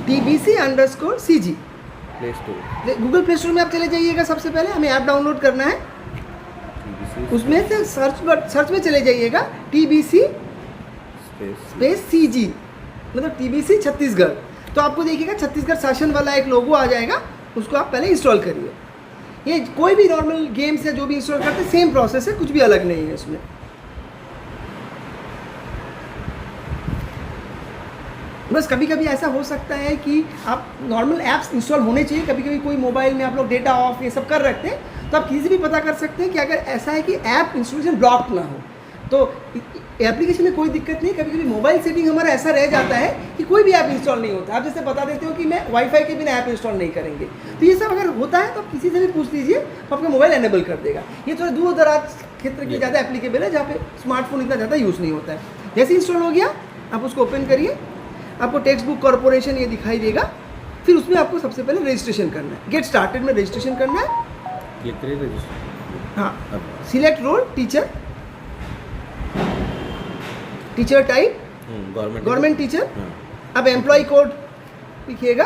TBC_CG। Play store Google play store में आप चले जाइएगा। सबसे पहले हमें ऐप डाउनलोड करना है, उसमें से सर्च में चले जाइएगा TBC_CG, मतलब TBC छत्तीसगढ़। तो आपको देखिएगा छत्तीसगढ़ शासन वाला एक लोगो आ जाएगा, उसको आप पहले इंस्टॉल करिए। ये कोई भी नॉर्मल गेम्स है जो भी इंस्टॉल करते हैं सेम प्रोसेस है, कुछ भी अलग नहीं है इसमें। बस कभी कभी ऐसा हो सकता है कि आप नॉर्मल ऐप्स इंस्टॉल होने चाहिए, कभी कभी कोई मोबाइल में आप लोग डेटा ऑफ ये सब कर रखते हैं, तो आप किसी से भी पता कर सकते हैं कि अगर ऐसा है कि ऐप इंस्टॉलेशन ब्लॉक ना हो तो एप्लीकेशन में कोई दिक्कत नहीं। कभी कभी मोबाइल सेटिंग हमारा ऐसा रह जाता है कि कोई भी ऐप इंस्टॉल नहीं होता। आप जैसे बता देते हो कि मैं वाईफाई के बिना ऐप इंस्टॉल नहीं करेंगे, तो ये सब अगर होता है तो आप किसी से भी पूछ लीजिए, तो आपका मोबाइल एनेबल कर देगा। ये थोड़ा दूर दराज क्षेत्र के ज़्यादा एप्लीकेबल है, जहाँ पे स्मार्टफोन इतना ज़्यादा यूज़ नहीं होता है। जैसे इंस्टॉल हो गया, आप उसको ओपन करिए, आपको टेक्स्ट बुक कॉर्पोरेशन ये दिखाई देगा। फिर उसमें आपको सबसे पहले रजिस्ट्रेशन करना है, गेट स्टार्टेड में रजिस्ट्रेशन करना है। क्लिक करिए रजिस्टर। हाँ, select role teacher, teacher type government teacher. अब एम्प्लॉय कोड लिखिएगा,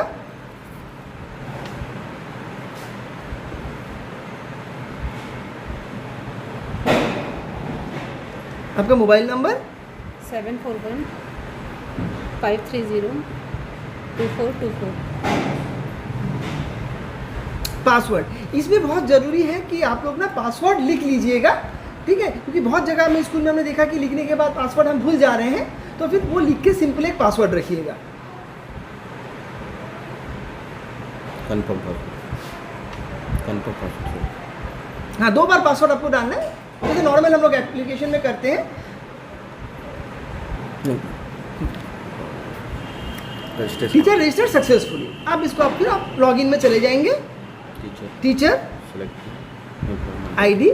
आपका मोबाइल नंबर 741-530-2424। पासवर्ड, इसमें बहुत ज़रूरी है कि आप लोग ना पासवर्ड लिख लीजिएगा, ठीक है, क्योंकि बहुत जगह में स्कूल में हमने देखा कि लिखने के बाद पासवर्ड हम भूल जा रहे हैं, तो फिर वो लिख के सिंपल एक पासवर्ड रखिएगा। Confirm password. हाँ, 2 बार पासवर्ड आपको डालना है, जैसे नॉर्मल हम लोग एप्लीकेशन में करते हैं। Teacher registered successfully. अब इसको आप फिर आप लॉगिन में चले जाएंगे, टीचर आईडी,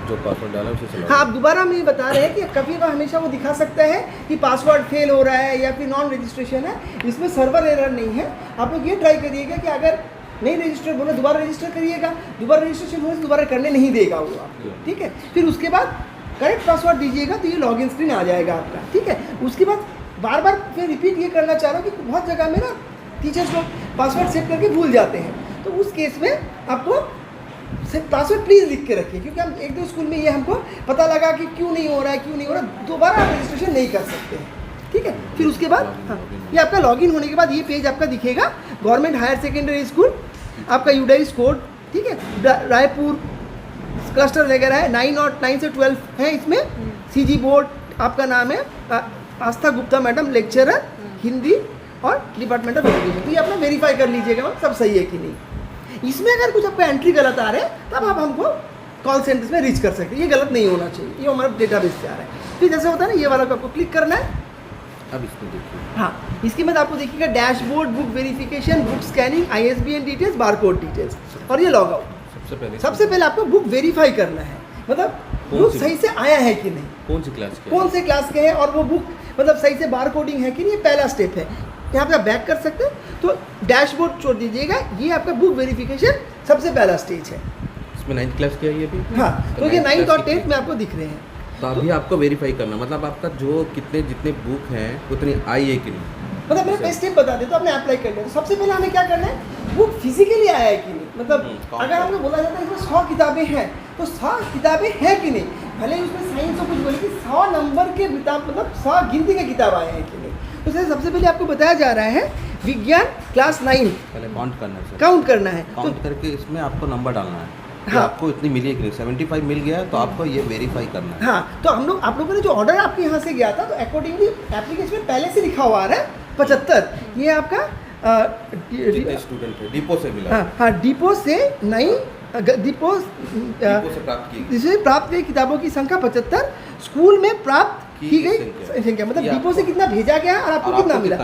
जो पासवर्ड डाला उसे चलाओ। हाँ, आप दोबारा हमें बता रहे हैं कि कभी बार हमेशा वो दिखा सकता है कि पासवर्ड फेल हो रहा है या फिर नॉन रजिस्ट्रेशन है। इसमें सर्वर एरर नहीं है। आप लोग ये ट्राई करिएगा कि अगर नहीं रजिस्टर बोले दोबारा रजिस्टर करिएगा, दोबारा रजिस्ट्रेशन हो तो दोबारा करने नहीं देगा वो आपको, ठीक है। फिर उसके बाद करेक्ट पासवर्ड दीजिएगा तो ये लॉगिन स्क्रीन आ जाएगा आपका, ठीक है। उसके बाद बार बार फिर रिपीट ये करना चाह रहा हूँ कि बहुत जगह में ना टीचर्स लोग पासवर्ड सेट करके भूल जाते हैं, तो उस केस में आपको पासवर्ड प्लीज़ लिख के रखिए, क्योंकि हम 1-2 स्कूल में ये हमको पता लगा कि क्यों नहीं हो रहा है, दोबारा आप रजिस्ट्रेशन नहीं कर सकते हैं, ठीक है। फिर उसके बाद हाँ, ये आपका लॉगिन होने के बाद ये पेज आपका दिखेगा, गवर्नमेंट हायर सेकेंडरी स्कूल, आपका यूडाइस कोड, ठीक है, रायपुर क्लस्टर वगैरह है, 9 और 9 से 12 है इसमें। CG बोर्ड आपका नाम है आस्था गुप्ता मैडम, लेक्चरर हिंदी और डिपार्टमेंट ऑफ एजुकेशन। तो ये अपना वेरीफाई कर लीजिएगा सब सही है कि नहीं। इसमें अगर कुछ आपका एंट्री गलत आ रहा है तब आप हमको कॉल सेंटर में रीच कर सकते हैं, ये गलत नहीं होना चाहिए, ये हमारा डेटाबेस से आ रहा है। फिर जैसे होता है ना, ये वाला को आपको क्लिक करना है। अब इसमें देखिए, हाँ, इसके बाद आपको देखिएगा dashboard, book verification, book scanning, ISBN details, barcode details और ये लॉग आउट। सबसे पहले आपको बुक वेरीफाई करना है, मतलब बुक सही से आया है कि नहीं, कौन से क्लास के हैं और वो बुक मतलब सही से बार कोडिंग है कि नहीं, ये पहला स्टेप है। यहाँ पे आप बैक कर सकते हैं, तो डैशबोर्ड छोड़ दीजिएगा, ये आपका बुक वेरिफिकेशन सबसे पहला स्टेज है। इसमें 9th क्लास की है ये भी। हाँ, तो ये 9th और 10th में आपको दिख रहे हैं। तो अभी आपको वेरीफाई करना, मतलब आपका जो जितने बुक हैं उतनी आई है कि नहीं, मतलब मैं स्टेप बता देता हूँ, आपने अप्लाई कर लिया। तो सबसे पहले हमें क्या करना है, बुक फिजिकली आया है कि नहीं, मतलब अगर हमको बोला जाता है इसमें 100 किताबें हैं, तो 100 किताबें हैं कि नहीं, भले ही उसमें साइंस और कुछ बोले कि 100 नंबर के किताब मतलब 100 गिनती के किताब आए हैं कि नहीं। तो सबसे पहले आपको बताया जा रहा है विज्ञान क्लास 9 पहले काउंट करना है, काउंट करके इसमें आपको नंबर डालना है। हाँ, आपको इतनी मिली है कि नहीं, 75 मिल गया तो आपको ये वेरीफाई करना है। हाँ, तो आप लोगों ने जो ऑर्डर आपके यहाँ से गया था, तो अकॉर्डिंगली एप्लीकेशन में पहले से लिखा हुआ आ रहा है 75। ये आपका स्टूडेंट है डिपो से मिला। हाँ, डिपो से नहीं, डिपो से प्राप्त की किताबों की संख्या 75, स्कूल में प्राप्त की गई संख्या, मतलब डिपो से कितना भेजा गया और आपको कितना मिला,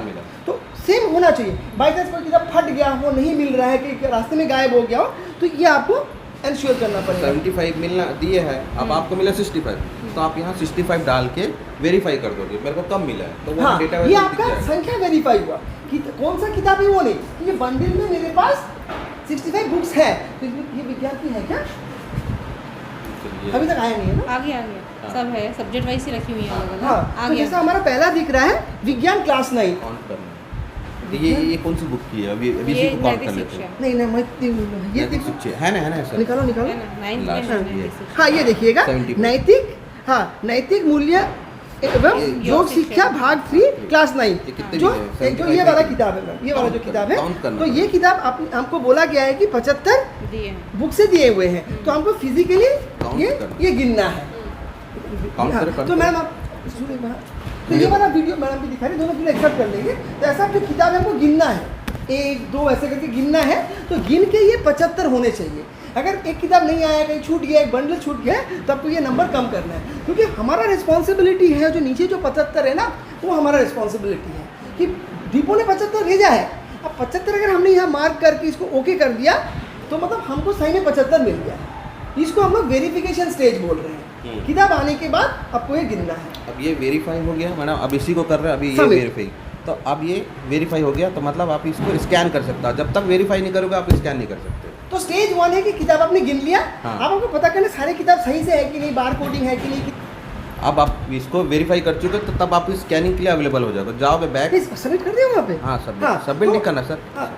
तो सेम होना चाहिए। बाई चांस कोई किताब फट गया हो, नहीं मिल रहा है, कि रास्ते में गायब हो गया हो, तो ये आपको एंश्योर करना पड़ेगा। 75 मिलना दिए है, अब आपको मिला 65, तो आप यहाँ 65 डाल के वेरीफाई कर दोगे, मेरे को कम मिला है, तो वो हाँ, डेटा ये आपका संख्या वेरीफाई हुआ कि कौन सा किताब है, वो नहीं कि ये बंडल में मेरे पास 65 बुक्स है, तो ये विज्ञान की है क्या, अभी तक आया नहीं है ना, आ गया सब है, सब्जेक्ट वाइज ही रखी हुई है अलग हाँ अलग। आ तो गया जैसा हमारा पहला दिख रहा है विज्ञान क्लास 9। काउंट करना है। ये कौन सी बुक की है? अभी अभी ये इसी को काउंट नैतिक कर लेते शिक्षा हैं। नहीं नहीं मैं ये देखो शिक्षा है ना सर। निकालो निकालो। है ना, नाइन्थ Last में ये। नैतिक शिक्षा। हाँ ये देखिएगा 70 नैतिक, हाँ नैतिक मूल्य एवं योग शिक्षा भाग 3 क्लास 9 ये कितने जो की है? जो ये वाला किताब है मैम, ये वाला जो Count किताब है count करना तो है। ये किताब हमको बोला गया है कि 75 दिए हैं। बुक से दिए हुए हैं तो हमको फिजिकली Count करना। ये गिनना है। Count हाँ, करें, count तो करें। मैम आप सुनिए मैम, तो ये वाला वीडियो मैडम भी दिखा रही, दोनों फिर एक्सेप्ट कर लेंगे। तो ऐसा जो किताब है हमको गिनना है, 1 2 ऐसे करके गिनना है। तो गिन के ये 75 होने चाहिए। अगर एक किताब नहीं आया, कहीं छूट गया, एक बंडल छूट गया तो आपको ये नंबर कम करना है, क्योंकि हमारा रिस्पॉन्सिबिलिटी है। जो नीचे जो 75 है ना, वो हमारा रिस्पॉन्सिबिलिटी है कि डिपो ने 75 भेजा है। अब 75 अगर हमने यहाँ मार्क करके इसको ओके कर दिया तो मतलब हमको सही में 75 मिल गया है। इसको हम लोग वेरिफिकेशन स्टेज बोल रहे हैं। किताब आने के बाद आपको ये गिनना है। अब ये वेरीफाई हो गया मैडम, अब इसी को कर रहे हैं। अभी ये Submit। वेरीफाई, तो अब ये वेरीफाई हो गया तो मतलब आप इसको स्कैन कर सकते हो। जब तक वेरीफाई नहीं करोगे आप स्कैन नहीं कर सकते। तो स्टेज 1 है कि किताब आपने गिन लिया। हाँ। अब आपको पता करना सारे किताब सही से है कि नहीं, बार कोडिंग है कि नहीं। अब आप इसको वेरीफाई कर चुके तो तब आप स्कैनिंग के लिए अवेलेबल हो जाओगे। जाओगे बैक। सबमिट कर दिया वहाँ पे। हाँ सबमिट नहीं करना सर। हाँ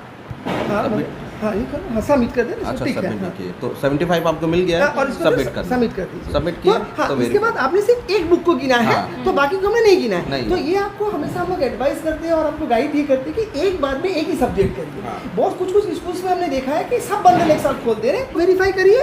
हाँ Submit। हाँ ये करो, हाँ सबमिट कर देना। अच्छा ठीक है, सबमिट हाँ। किए तो 75 आपको मिल गया हाँ, है। और इसको सबमिट कर सबमिट कर दीजिए। सबमिट तो किए हाँ तो इसके वेरीफाई। बाद आपने सिर्फ एक बुक को गिना है हाँ। तो बाकी को हमने नहीं गिना है। नहीं। तो ये आपको हमेशा हम लोग एडवाइस करते हैं और आपको गाइड ये करते हैं कि एक बार में एक ही सब्जेक्ट करिए। हाँ। बहुत कुछ स्कूल्स में हमने देखा है कि सब बंडल एक साथ खोल दे रहे हैं। वेरीफाई करिए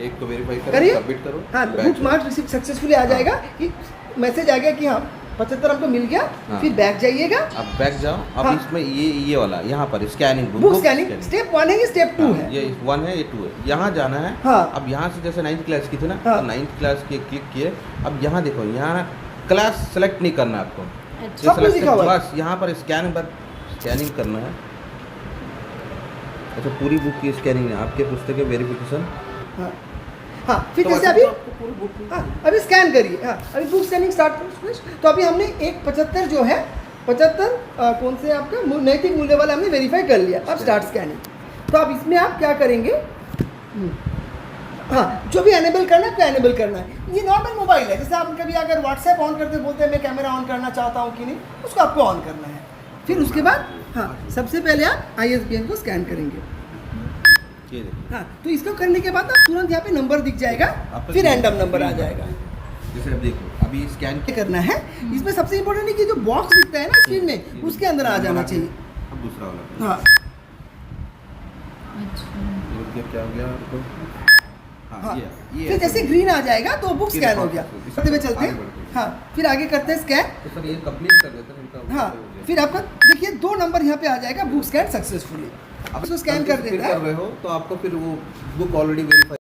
एक को वेरीफाई करिए, करो, सबमिट करो। हाँ back bookmark receive successfully आ जाएगा कि मैसेज आ गया कि हाँ 75 हमको मिल गया। हाँ। फिर बैक जाइएगा, अब बैक जाओ। अब हाँ। इसमें ये वाला यहाँ पर स्कैनिंग बुक स्कैनिंग स्टेप 1 है कि स्टेप 2 है। ये 1 है, ये 2 है। यहाँ जाना है। हाँ। अब यहाँ से जैसे 9th क्लास की थी ना, हाँ। तो 9th क्लास की क्लिक किए। अब यहाँ देखो, यहाँ क्लास सेलेक्ट नहीं करना आपको। अच्छा। ये सब कुछ select लिखा हुआ है। बस यहाँ पर स्कैनिंग करना है। अच्छा पूरी बुक की स्कैनिंग है, आपके पुस्तक के वेरिफिकेशन। हाँ हाँ फिर तो जैसे वैसे अभी तो आपको पूरी बुक हाँ अभी स्कैन करिए। हाँ अभी बुक स्कैनिंग स्टार्ट करो। तो अभी हमने एक 75 जो है 75 कौन से आपका नैतिक मूल्य वाला हमने वेरीफाई कर लिया। अब स्टार्ट स्कैनिंग। तो अब इसमें आप क्या करेंगे, हाँ जो भी एनेबल करना है आपको एनेबल करना है। ये नॉर्मल मोबाइल है, जैसे आप कभी अगर व्हाट्सएप ऑन करते बोलते हैं मैं कैमरा ऑन करना चाहता हूँ कि नहीं, उसको आपको ऑन करना है। फिर उसके बाद हाँ सबसे पहले आप ISBN को स्कैन करेंगे। ये देखो। हाँ तो इसको करने के बाद आप तुरंत यहाँ पे नंबर दिख जाएगा, फिर रैंडम नंबर आ जाएगा। जैसे अब देखो अभी स्कैन क्या करना है इसमें सबसे इम्पोर्टेंट है कि जो बॉक्स दिखता है ना स्क्रीन में उसके अंदर आ जाना चाहिए। अब दूसरा वाला हाँ ये क्या हो गया आपको? हाँ हाँ ये फिर जैसे ग्रीन आ जाएगा तो बुक फिर स्कैन हो और गया। इसको चलते हुए चलते आगे हैं, बढ़ते हैं। हाँ फिर आगे करते हैं स्कैन। तो सर ये कंप्लीट कर देते हैं इनका। हाँ फिर आपका देखिए 2 नंबर यहाँ पे आ जाएगा बुक स्कैन सक्सेसफुली। अब इसको स्कैन कर फिर देता कर है। रहे हो तो आपको फिर वो बुक ऑलरेडी वेरीफाई